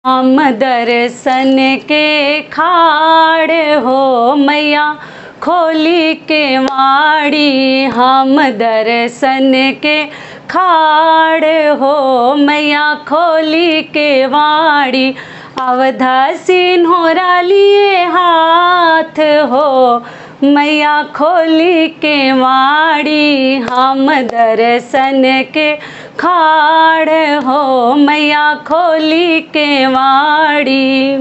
हम दर्शन के खाड़ हो मैया खोली के वाड़ी। हम दर्शन के खाड़ हो मैया खोली के वाड़ी। अवधा सिन्होरा लिए हाथ हो मैया खोली के वाड़ी। हम दर्शन के खाड़ हो मैया खोली के वाड़ी।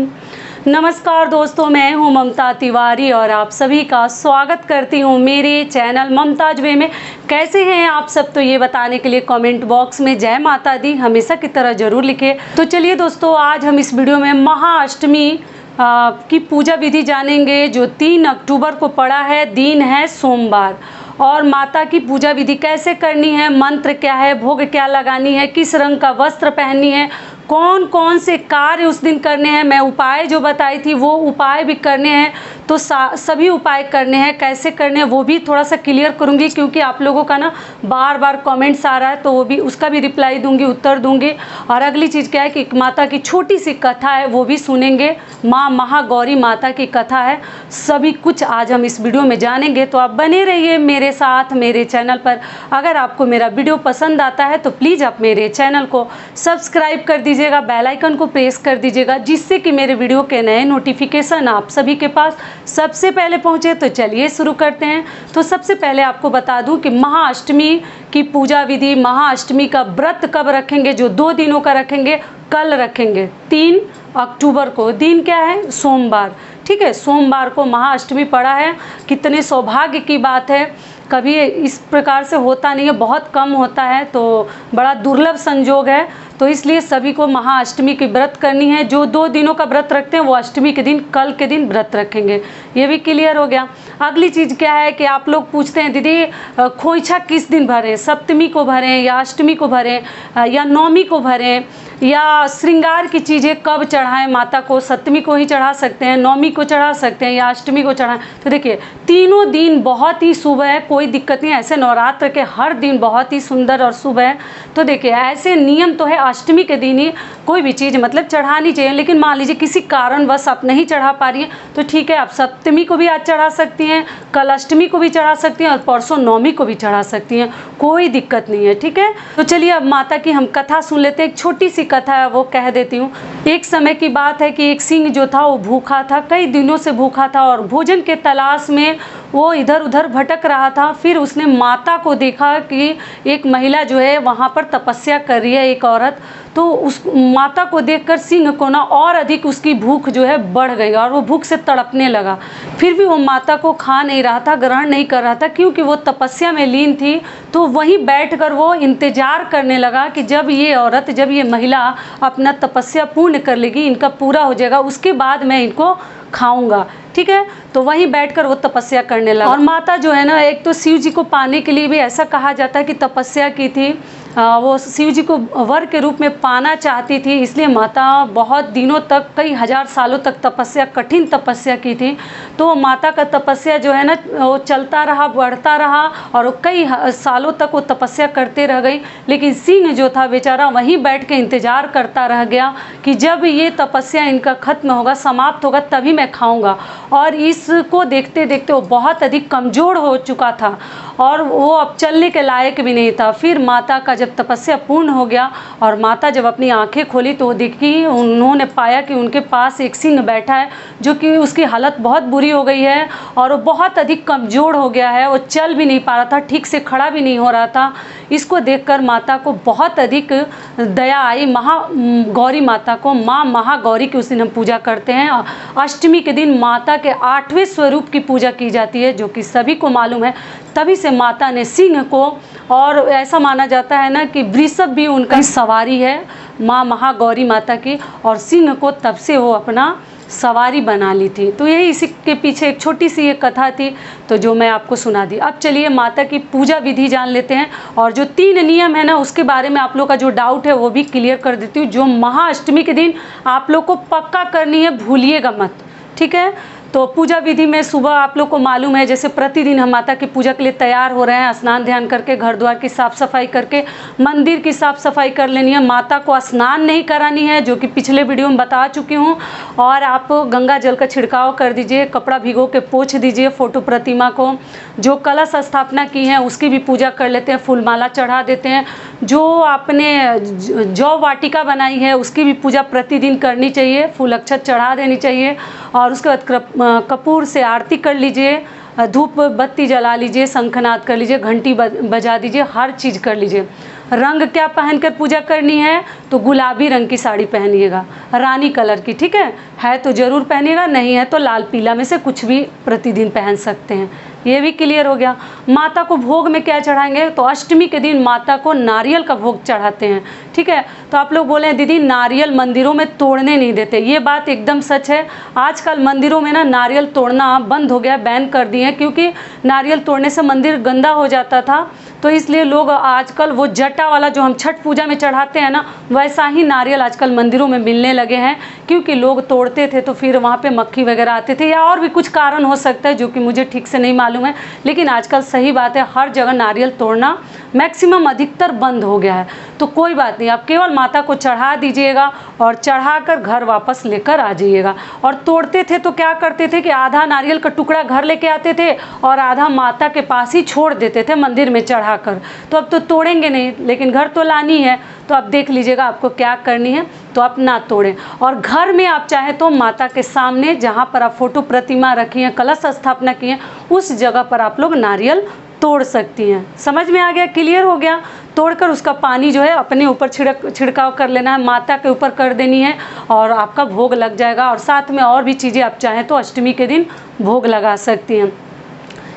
नमस्कार दोस्तों, मैं हूं ममता तिवारी और आप सभी का स्वागत करती हूं मेरे चैनल ममताज वे में। कैसे हैं आप सब, तो ये बताने के लिए कमेंट बॉक्स में जय माता दी हमेशा की तरह जरूर लिखें। तो चलिए दोस्तों, आज हम इस वीडियो में महाअष्टमी की पूजा विधि जानेंगे जो 3 अक्टूबर को पड़ा है। दिन है सोमवार और माता की पूजा विधि कैसे करनी है, मंत्र क्या है, भोग क्या लगानी है, किस रंग का वस्त्र पहननी है, कौन कौन से कार्य उस दिन करने हैं, मैं उपाय जो बताई थी वो उपाय भी करने हैं। तो सभी उपाय करने हैं, कैसे करने हैं वो भी थोड़ा सा क्लियर करूंगी, क्योंकि आप लोगों का ना बार बार कमेंट्स आ रहा है, तो वो भी उसका भी रिप्लाई दूंगी, उत्तर दूंगी। और अगली चीज़ क्या है कि माता की छोटी सी कथा है वो भी सुनेंगे। माँ महागौरी माता की कथा है, सभी कुछ आज हम इस वीडियो में जानेंगे। तो आप बने रहिए मेरे साथ मेरे चैनल पर। अगर आपको मेरा वीडियो पसंद आता है तो प्लीज़ आप मेरे चैनल को सब्सक्राइब कर दीजिएगा, बेल आइकन को प्रेस कर दीजिएगा, जिससे कि मेरे वीडियो के नए नोटिफिकेशन आप सभी के पास सबसे पहले पहुंचे। तो चलिए शुरू करते हैं। तो सबसे पहले आपको बता दूं कि महाअष्टमी की पूजा विधि, महाअष्टमी का व्रत कब रखेंगे, जो 2 दिनों का रखेंगे, कल रखेंगे 3 अक्टूबर को। दिन क्या है, सोमवार। ठीक है, सोमवार को महाअष्टमी पड़ा है। कितने सौभाग्य की बात है, कभी इस प्रकार से होता नहीं है, बहुत कम होता है, तो बड़ा दुर्लभ संजोग है। तो इसलिए सभी को महाअष्टमी की व्रत करनी है। जो 2 दिनों का व्रत रखते हैं वो अष्टमी के दिन, कल के दिन व्रत रखेंगे। ये भी क्लियर हो गया। अगली चीज़ क्या है कि आप लोग पूछते हैं दीदी खोइछा किस दिन भरें, सप्तमी को भरें या अष्टमी को भरें या नवमी को भरें, या श्रृंगार की चीज़ें कब चढ़ाएं माता को। सप्तमी को ही चढ़ा सकते हैं, नवमी को चढ़ा सकते हैं या अष्टमी को चढ़ाएं। तो देखिए तीनों दिन बहुत ही शुभ है, कोई दिक्कत नहीं। ऐसे नवरात्र के हर दिन बहुत ही सुंदर और शुभ है। तो देखिए ऐसे नियम तो है, अष्टमी के दिन ही कोई भी चीज़ मतलब चढ़ानी चाहिए। लेकिन मान लीजिए किसी कारणवश आप नहीं चढ़ा पा रही हैं तो ठीक है, आप सप्तमी को भी आज चढ़ा सकती हैं, कल अष्टमी को भी चढ़ा सकती हैं और परसों नवमी को भी चढ़ा सकती हैं, कोई दिक्कत नहीं है। ठीक है, तो चलिए अब माता की हम कथा सुन लेते हैं। एक छोटी सी कथा है वो कह देती हूँ। एक समय की बात है कि एक सिंह जो था वो भूखा था, कई दिनों से भूखा था और भोजन के तलाश में वो इधर उधर भटक रहा था। फिर उसने माता को देखा कि एक महिला जो है वहाँ पर तपस्या कर रही है, एक औरत। तो उस माता को देखकर सिंह को ना और अधिक उसकी भूख जो है बढ़ गई और वो भूख से तड़पने लगा। फिर भी वो माता को खा नहीं रहा था, ग्रहण नहीं कर रहा था, क्योंकि वो तपस्या में लीन थी। तो वहीं बैठकर वो इंतजार करने लगा कि जब ये औरत, जब ये महिला अपना तपस्या पूर्ण कर लेगी, इनका पूरा हो जाएगा, उसके बाद मैं इनको खाऊंगा। ठीक है, तो वहीं बैठकर वो तपस्या करने लगा। और माता जो है ना, एक तो शिव जी को पाने के लिए भी ऐसा कहा जाता है कि तपस्या की थी। वो शिव जी को वर के रूप में पाना चाहती थी, इसलिए माता बहुत दिनों तक, कई हजार सालों तक तपस्या, कठिन तपस्या की थी। तो माता का तपस्या जो है ना वो चलता रहा, बढ़ता रहा और कई सालों तक वो तपस्या करते रह गई। लेकिन सिंह जो था बेचारा वहीं बैठ के इंतजार करता रह गया कि जब ये तपस्या इनका खत्म होगा, समाप्त होगा, तभी मैं खाऊंगा। और इसको देखते देखते वो बहुत अधिक कमज़ोर हो चुका था और वो अब चलने के लायक भी नहीं था। फिर माता का जब तपस्या पूर्ण हो गया और माता जब अपनी आंखें खोली तो देखी, उन्होंने पाया कि उनके पास एक सिंह बैठा है, जो कि उसकी हालत बहुत बुरी हो गई है और वो बहुत अधिक कमज़ोर हो गया है। वो चल भी नहीं पा रहा था, ठीक से खड़ा भी नहीं हो रहा था। इसको देखकर माता को बहुत अधिक दया आई। महागौरी माता को, माँ महागौरी की उस दिन हम पूजा करते हैं। अष्टमी के दिन माता के 8वें स्वरूप की पूजा की जाती है, जो कि सभी को मालूम है। तभी से माता ने सिंह को, और ऐसा माना जाता है ना कि वृषभ भी उनका सवारी है माँ महागौरी माता की, और सिंह को तब से वो अपना सवारी बना ली थी। तो यही इसी के पीछे एक छोटी सी एक कथा थी, तो जो मैं आपको सुना दी। अब चलिए माता की पूजा विधि जान लेते हैं और जो 3 नियम है ना उसके बारे में आप लोग का जो डाउट है वो भी क्लियर कर देती हूँ, जो महाअष्टमी के दिन आप लोग को पक्का करनी है, भूलिएगा मत। ठीक है, तो पूजा विधि में सुबह आप लोग को मालूम है, जैसे प्रतिदिन हम माता की पूजा के लिए तैयार हो रहे हैं, स्नान ध्यान करके घर द्वार की साफ़ सफाई करके मंदिर की साफ़ सफाई कर लेनी है। माता को स्नान नहीं करानी है, जो कि पिछले वीडियो में बता चुकी हूँ। और आप गंगा जल का छिड़काव कर दीजिए, कपड़ा भिगो के पोंछ दीजिए फोटो प्रतिमा को। जो कलश स्थापना की है उसकी भी पूजा कर लेते हैं, फूल माला चढ़ा देते हैं। जो आपने जौ वाटिका बनाई है उसकी भी पूजा प्रतिदिन करनी चाहिए, फूल अक्षत चढ़ा देनी चाहिए। और उसके बाद कपूर से आरती कर लीजिए, धूप बत्ती जला लीजिए, शंखनाद कर लीजिए, घंटी बजा दीजिए, हर चीज़ कर लीजिए। रंग क्या पहनकर पूजा करनी है, तो गुलाबी रंग की साड़ी पहनिएगा, रानी कलर की, ठीक है तो ज़रूर पहनिएगा, नहीं है तो लाल पीला में से कुछ भी प्रतिदिन पहन सकते हैं। ये भी क्लियर हो गया। माता को भोग में क्या चढ़ाएंगे, तो अष्टमी के दिन माता को नारियल का भोग चढ़ाते हैं, ठीक है। तो आप लोग बोले दीदी नारियल मंदिरों में तोड़ने नहीं देते, ये बात एकदम सच है। आजकल मंदिरों में ना नारियल तोड़ना बंद हो गया, बैन कर दिए हैं, क्योंकि नारियल तोड़ने से मंदिर गंदा हो जाता था। तो इसलिए लोग आजकल वो जटा वाला जो हम छठ पूजा में चढ़ाते हैं ना, वैसा ही नारियल आजकल मंदिरों में मिलने लगे हैं। क्योंकि लोग तोड़ते थे तो फिर वहाँ पे मक्खी वगैरह आते थे, या और भी कुछ कारण हो सकता है जो कि मुझे ठीक से नहीं मालूम है। लेकिन आजकल सही बात है, हर जगह नारियल तोड़ना मैक्सिमम अधिकतर बंद हो गया है। तो कोई बात नहीं, आप केवल माता को चढ़ा दीजिएगा और चढ़ाकर घर वापस लेकर आ जाइएगा। और तोड़ते थे तो क्या करते थे कि आधा नारियल का टुकड़ा घर लेके आते थे और आधा माता के पास ही छोड़ देते थे मंदिर में चढ़ाकर। तो अब तो तोड़ेंगे नहीं, लेकिन घर तो लानी है, तो आप देख लीजिएगा आपको क्या करनी है, तो आप ना तोड़ें। और घर में आप चाहें तो माता के सामने जहाँ पर आप फोटो प्रतिमा रखी हैं, कलश स्थापना की है, उस जगह पर आप लोग नारियल तोड़ सकती हैं। समझ में आ गया, क्लियर हो गया। तोड़कर उसका पानी जो है अपने ऊपर छिड़काव कर लेना है, माता के ऊपर कर देनी है और आपका भोग लग जाएगा। और साथ में और भी चीज़ें आप चाहें तो अष्टमी के दिन भोग लगा सकती हैं।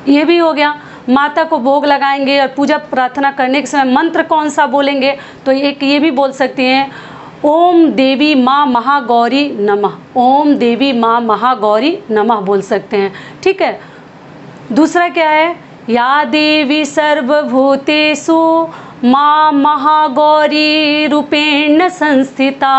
ये भी हो गया, माता को भोग लगाएंगे। और पूजा प्रार्थना करने के समय मंत्र कौन सा बोलेंगे, तो एक ये भी बोल सकती हैं, ओम देवी माँ महागौरी नमः, ओम देवी माँ महागौरी नमः बोल सकते हैं, ठीक है। दूसरा क्या है, या देवी सर्वभूतेषु माँ महागौरी रूपेण संस्थिता,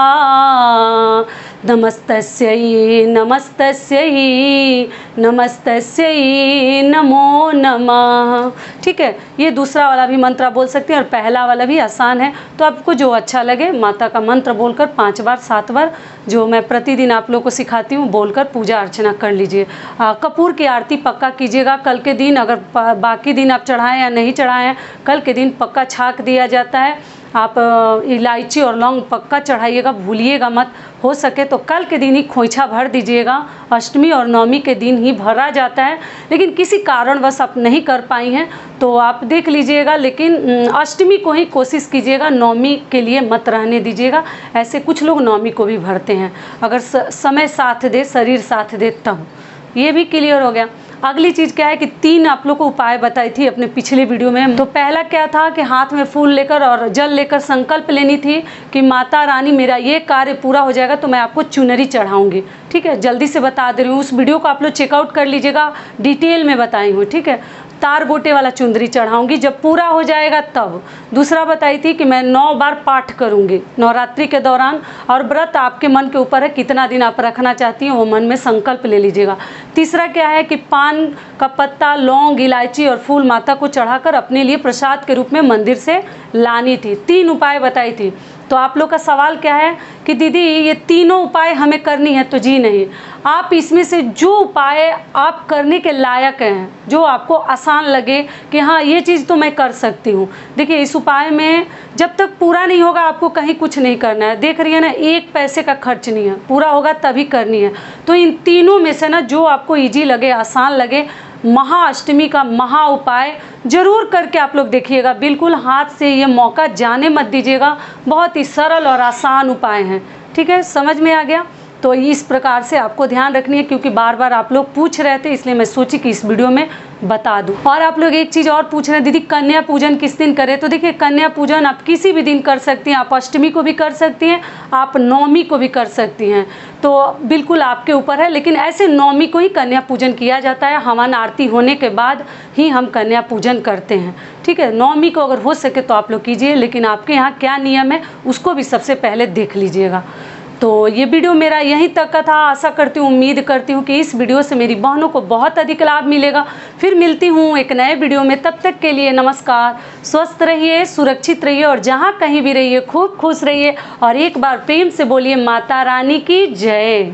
नमस्तस्यै नमस्तस्यै नमस्तस्यै नमो नमः, ठीक है। ये दूसरा वाला भी मंत्र बोल सकते हैं और पहला वाला भी आसान है। तो आपको जो अच्छा लगे माता का मंत्र बोलकर 5 बार 7 बार, जो मैं प्रतिदिन आप लोग को सिखाती हूँ, बोलकर पूजा अर्चना कर लीजिए। कपूर की आरती पक्का कीजिएगा कल के दिन। अगर बाकी दिन आप चढ़ाएं या नहीं चढ़ाएं, कल के दिन पक्का छाक दिया जाता है। आप इलायची और लौंग पक्का चढ़ाइएगा, भूलिएगा मत। हो सके तो कल के दिन ही खोइछा भर दीजिएगा, अष्टमी और नवमी के दिन ही भरा जाता है। लेकिन किसी कारणवश आप नहीं कर पाई हैं तो आप देख लीजिएगा, लेकिन अष्टमी को ही कोशिश कीजिएगा, नवमी के लिए मत रहने दीजिएगा। ऐसे कुछ लोग नवमी को भी भरते हैं, अगर समय साथ दे, शरीर साथ दे तब। ये भी क्लियर हो गया। अगली चीज़ क्या है कि 3 आप लोग को उपाय बताई थी अपने पिछले वीडियो में। तो पहला क्या था कि हाथ में फूल लेकर और जल लेकर संकल्प लेनी थी कि माता रानी मेरा ये कार्य पूरा हो जाएगा तो मैं आपको चुनरी चढ़ाऊंगी, ठीक है। जल्दी से बता दे रही हूँ, उस वीडियो को आप लोग चेकआउट कर लीजिएगा, डिटेल में बताई हूँ, ठीक है। तार गोटे वाला चुंदरी चढ़ाऊंगी जब पूरा हो जाएगा तब। दूसरा बताई थी कि मैं 9 बार पाठ करूंगी नवरात्रि के दौरान। और व्रत आपके मन के ऊपर है, कितना दिन आप रखना चाहती हैं वो मन में संकल्प ले लीजिएगा। तीसरा क्या है कि पान का पत्ता, लौंग, इलायची और फूल माता को चढ़ाकर अपने लिए प्रसाद के रूप में मंदिर से लानी थी। 3 उपाय बताई थी। तो आप लोग का सवाल क्या है कि दीदी ये तीनों उपाय हमें करनी है, तो जी नहीं, आप इसमें से जो उपाय आप करने के लायक हैं, जो आपको आसान लगे कि हाँ ये चीज़ तो मैं कर सकती हूँ। देखिए इस उपाय में जब तक पूरा नहीं होगा आपको कहीं कुछ नहीं करना है, देख रही है ना, 1 पैसे का खर्च नहीं है, पूरा होगा तभी करनी है। तो इन तीनों में से ना जो आपको ईजी लगे, आसान लगे, महाअष्टमी का महा उपाय जरूर करके आप लोग देखिएगा। बिल्कुल हाथ से ये मौका जाने मत दीजिएगा, बहुत ही सरल और आसान उपाय हैं, ठीक है। समझ में आ गया। तो इस प्रकार से आपको ध्यान रखनी है, क्योंकि बार बार आप लोग पूछ रहे थे, इसलिए मैं सोची कि इस वीडियो में बता दूं। और आप लोग एक चीज़ और पूछ रहे हैं, दीदी कन्या पूजन किस दिन करें। तो देखिए कन्या पूजन आप किसी भी दिन कर सकती हैं, आप अष्टमी को भी कर सकती हैं, आप नवमी को भी कर सकती हैं, तो बिल्कुल आपके ऊपर है। लेकिन ऐसे नवमी को ही कन्या पूजन किया जाता है, हवन आरती होने के बाद ही हम कन्या पूजन करते हैं, ठीक है। नवमी को अगर हो सके तो आप लोग कीजिए, लेकिन आपके यहाँ क्या नियम है उसको भी सबसे पहले देख लीजिएगा। तो ये वीडियो मेरा यहीं तक का था। आशा करती हूँ, उम्मीद करती हूँ कि इस वीडियो से मेरी बहनों को बहुत अधिक लाभ मिलेगा। फिर मिलती हूँ एक नए वीडियो में, तब तक के लिए नमस्कार। स्वस्थ रहिए, सुरक्षित रहिए और जहाँ कहीं भी रहिए खूब खुश रहिए। और एक बार प्रेम से बोलिए माता रानी की जय।